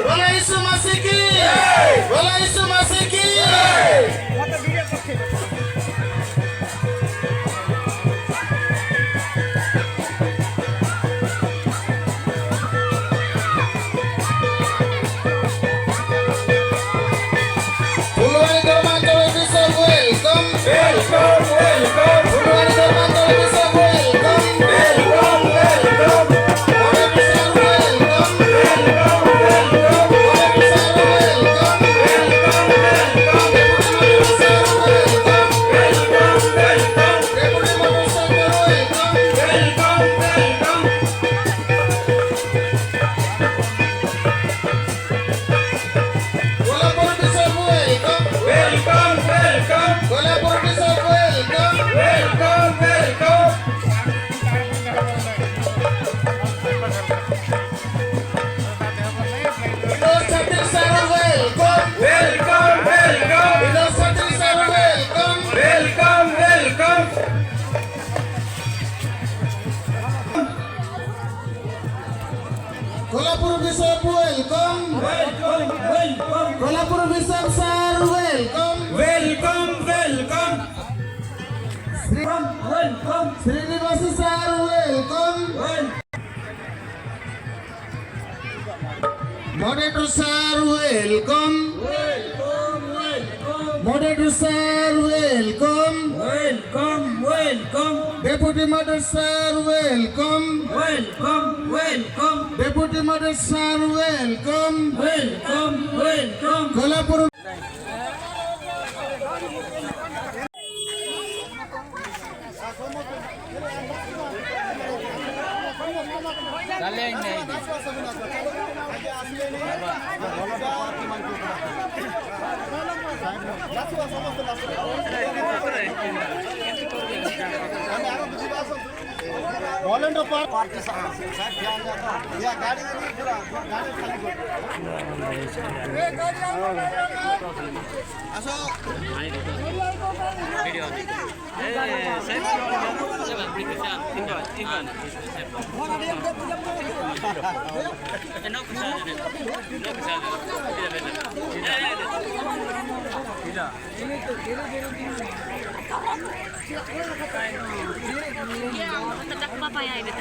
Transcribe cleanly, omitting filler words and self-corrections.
बोला यीशु मसीह की, बोला यीशु मसीह की। Puluhan Dormantolo bisa welcome, welcome, welcome. Puluhan Dormantolo bisa welcome, welcome, welcome. Boleh besar welcome, welcome, welcome. Boleh besar welcome, welcome, welcome. Boleh besar welcome, welcome, welcome. Boleh besar welcome, welcome, welcome. Bola por bisa welcome, welcome, welcome. Bola por bisa welcome, welcome, welcome. Idos Satrisara welcome, welcome, welcome. Idos Satrisara welcome, welcome, welcome. Kolapur bisa welcome, welcome, welcome. Kolapur bisa besar welcome, welcome, welcome. Welcome, Srinivasa sir welcome, Moderator sir welcome, welcome, welcome. Moderator sir welcome, welcome, welcome. Deputy Moderator sir welcome, welcome, welcome. Deputy Moderator sir welcome, welcome, welcome. Kolapur volunteer party साथ ध्यान जाता या गाड़ी नहीं पूरा गाड़ी खाली ए गाड़ी असो video a safe Tetap apa ya itu?